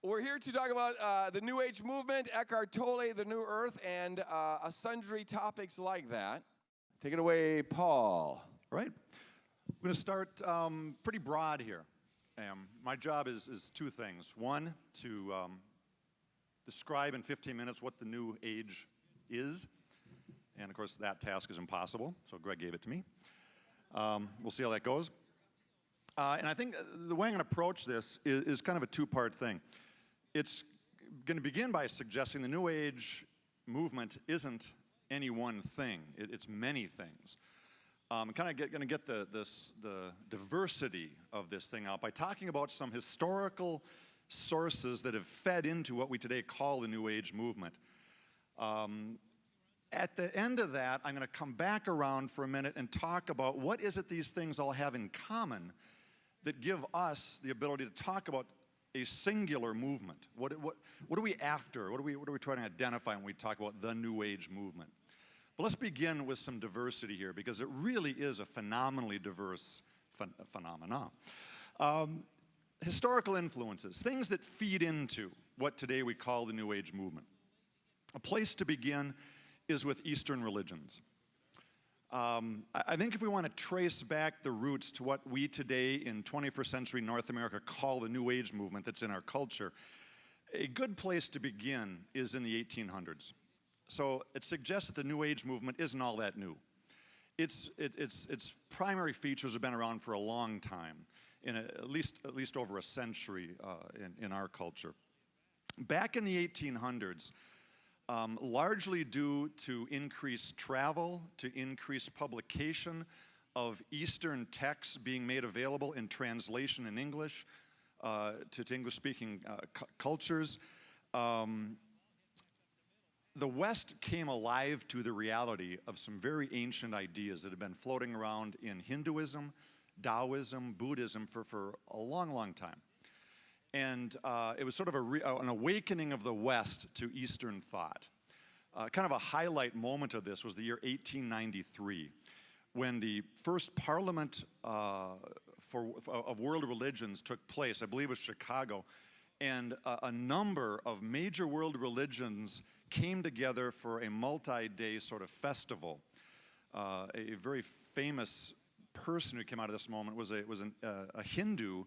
We're here to talk about the New Age movement, Eckhart Tolle, the New Earth, and sundry topics like that. Take it away, Paul. Right. I'm going to start pretty broad here. My job is two things. One, to describe in 15 minutes what the New Age is. And, of course, that task is impossible, so Greg gave it to me. We'll see how that goes. And I think the way I'm going to approach this is kind of a two-part thing. It's going to begin by suggesting the New Age movement isn't any one thing. It's many things. I'm kind of going to get the diversity of this thing out by talking about some historical sources that have fed into what we today call the New Age movement. At the end of that, I'm going to come back around for a minute and talk about what is it these things all have in common that give us the ability to talk about a singular movement. What are we after? What are we trying to identify when we talk about the New Age movement? But let's begin with some diversity here, because it really is a phenomenally diverse phenomenon. Historical influences, things that feed into what today we call the New Age movement. A place to begin is with Eastern religions. I think if we want to trace back the roots to what we today in 21st century North America call the New Age movement that's in our culture, a good place to begin is in the 1800s. So it suggests that the New Age movement isn't all that new. Its primary features have been around for a long time, at least over a century in our culture. Back in the 1800s, largely due to increased travel, to increased publication of Eastern texts being made available in translation in English to English-speaking cultures, the West came alive to the reality of some very ancient ideas that had been floating around in Hinduism, Taoism, Buddhism for a long, long time. And it was sort of an awakening of the West to Eastern thought. Kind of a highlight moment of this was the year 1893, when the first Parliament of World Religions took place. I believe it was Chicago. And a number of major world religions came together for a multi-day sort of festival. A very famous person who came out of this moment was a Hindu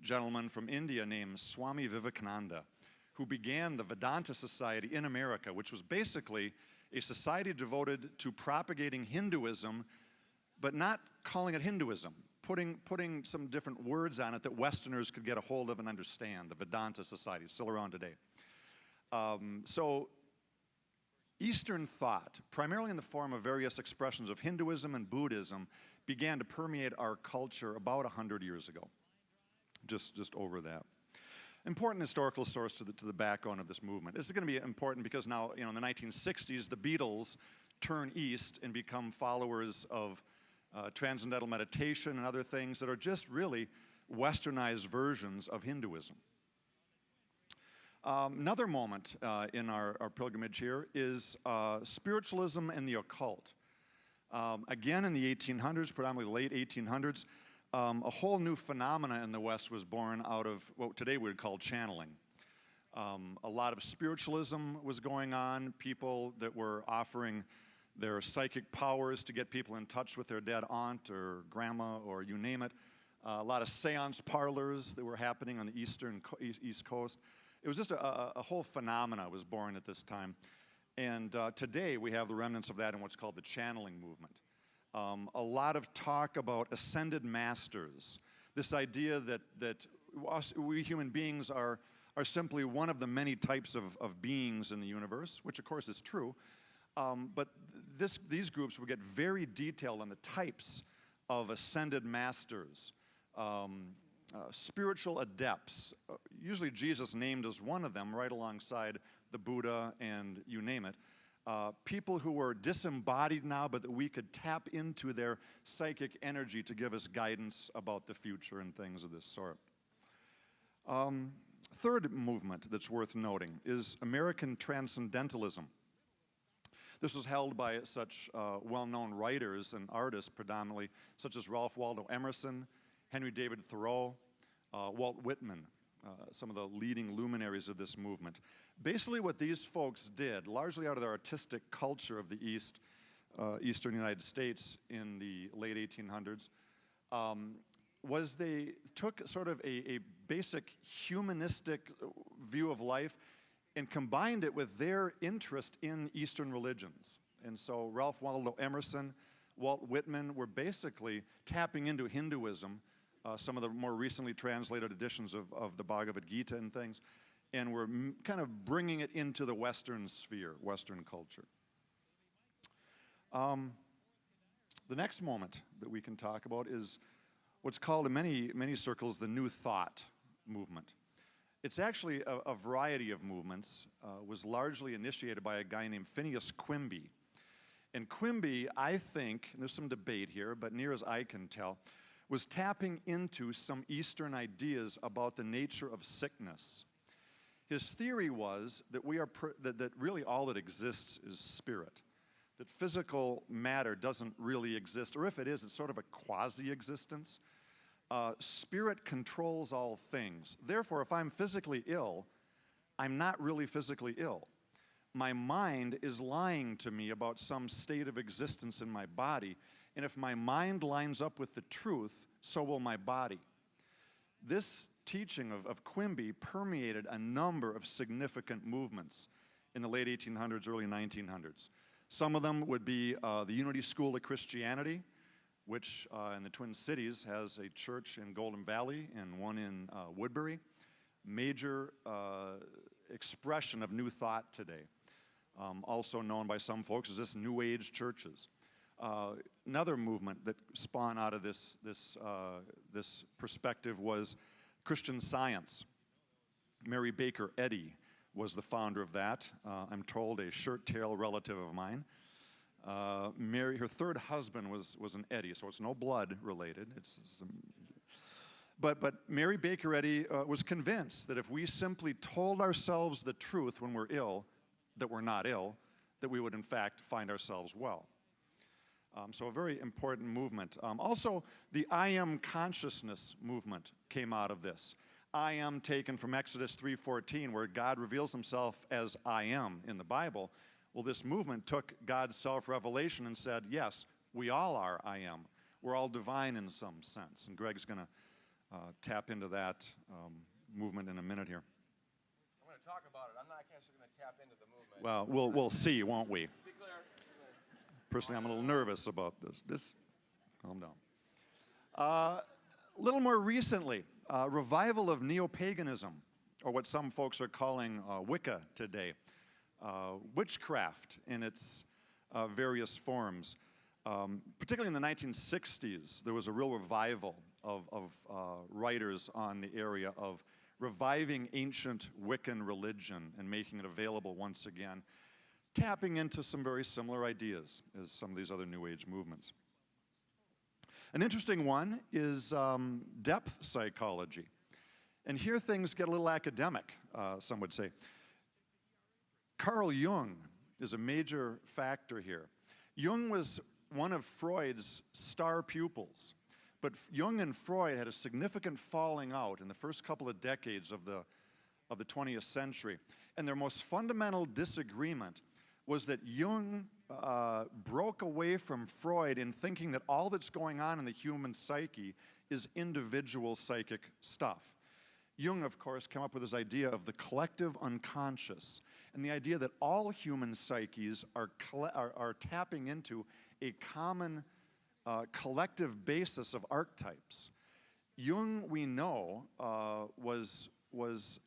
gentleman from India named Swami Vivekananda, who began the Vedanta Society in America, which was basically a society devoted to propagating Hinduism, but not calling it Hinduism, putting some different words on it that Westerners could get a hold of and understand. The Vedanta Society is still around today. So Eastern thought, primarily in the form of various expressions of Hinduism and Buddhism, began to permeate our culture about 100 years ago. Just over that. Important historical source to the background of this movement. This is going to be important because now, in the 1960s, the Beatles turn east and become followers of transcendental meditation and other things that are just really westernized versions of Hinduism. Another moment in our pilgrimage here is spiritualism and the occult. Again, in the 1800s, predominantly late 1800s, a whole new phenomena in the West was born out of what today we would call channeling. A lot of spiritualism was going on, people that were offering their psychic powers to get people in touch with their dead aunt or grandma or you name it. A lot of seance parlors that were happening on the East Coast. It was just a whole phenomena was born at this time. And today we have the remnants of that in what's called the channeling movement. A lot of talk about ascended masters, this idea that we human beings are simply one of the many types of beings in the universe, which of course is true, but these groups will get very detailed on the types of ascended masters, spiritual adepts, usually Jesus named as one of them right alongside the Buddha and you name it. People who were disembodied now, but that we could tap into their psychic energy to give us guidance about the future and things of this sort. Third movement that's worth noting is American Transcendentalism. This was held by such well-known writers and artists predominantly, such as Ralph Waldo Emerson, Henry David Thoreau, Walt Whitman, some of the leading luminaries of this movement. Basically what these folks did, largely out of their artistic culture of the Eastern United States in the late 1800s, was they took sort of a basic humanistic view of life and combined it with their interest in Eastern religions. And so Ralph Waldo Emerson, Walt Whitman were basically tapping into Hinduism, some of the more recently translated editions of the Bhagavad Gita and things, and were kind of bringing it into the Western sphere, Western culture. The next moment that we can talk about is what's called in many circles the New Thought movement. It's actually a variety of movements, was largely initiated by a guy named Phineas Quimby. And Quimby, I think, and there's some debate here, but near as I can tell, was tapping into some Eastern ideas about the nature of sickness. His theory was that that really all that exists is spirit, that physical matter doesn't really exist, or if it is, it's sort of a quasi-existence. Spirit controls all things. Therefore, if I'm physically ill, I'm not really physically ill. My mind is lying to me about some state of existence in my body, and if my mind lines up with the truth, so will my body. This teaching of Quimby permeated a number of significant movements in the late 1800s, early 1900s. Some of them would be the Unity School of Christianity, which in the Twin Cities has a church in Golden Valley and one in Woodbury. Major expression of New Thought today. Also known by some folks as this New Age churches. Another movement that spawned out of this perspective was Christian Science. Mary Baker Eddy was the founder of that. I'm told a shirt-tail relative of mine. Her third husband was an Eddy, so it's no blood related. But Mary Baker Eddy was convinced that if we simply told ourselves the truth when we're ill, that we're not ill, that we would in fact find ourselves well. So a very important movement. Also, the I am consciousness movement came out of this. I am taken from Exodus 3:14, where God reveals himself as I am in the Bible. Well, this movement took God's self-revelation and said, yes, we all are I am. We're all divine in some sense. And Greg's going to tap into that movement in a minute here. I'm going to talk about it. I'm not actually going to tap into the movement. Well, we'll see, won't we? Be clear. Personally, I'm a little nervous about this. Calm down. A little more recently, revival of neo-paganism, or what some folks are calling Wicca today. Witchcraft in its various forms. Particularly in the 1960s, there was a real revival of writers on the area of reviving ancient Wiccan religion and making it available once again, tapping into some very similar ideas as some of these other New Age movements. An interesting one is depth psychology. And here things get a little academic, some would say. Carl Jung is a major factor here. Jung was one of Freud's star pupils, but Jung and Freud had a significant falling out in the first couple of decades of the 20th century. And their most fundamental disagreement was that Jung broke away from Freud in thinking that all that's going on in the human psyche is individual psychic stuff. Jung, of course, came up with this idea of the collective unconscious and the idea that all human psyches are tapping into a common collective basis of archetypes. Jung, we know, was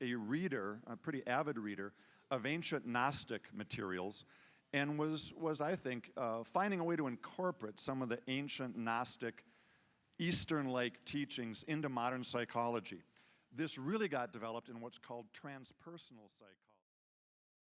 a reader, a pretty avid reader, of ancient Gnostic materials, and was I think, finding a way to incorporate some of the ancient Gnostic, Eastern-like teachings into modern psychology. This really got developed in what's called transpersonal psychology.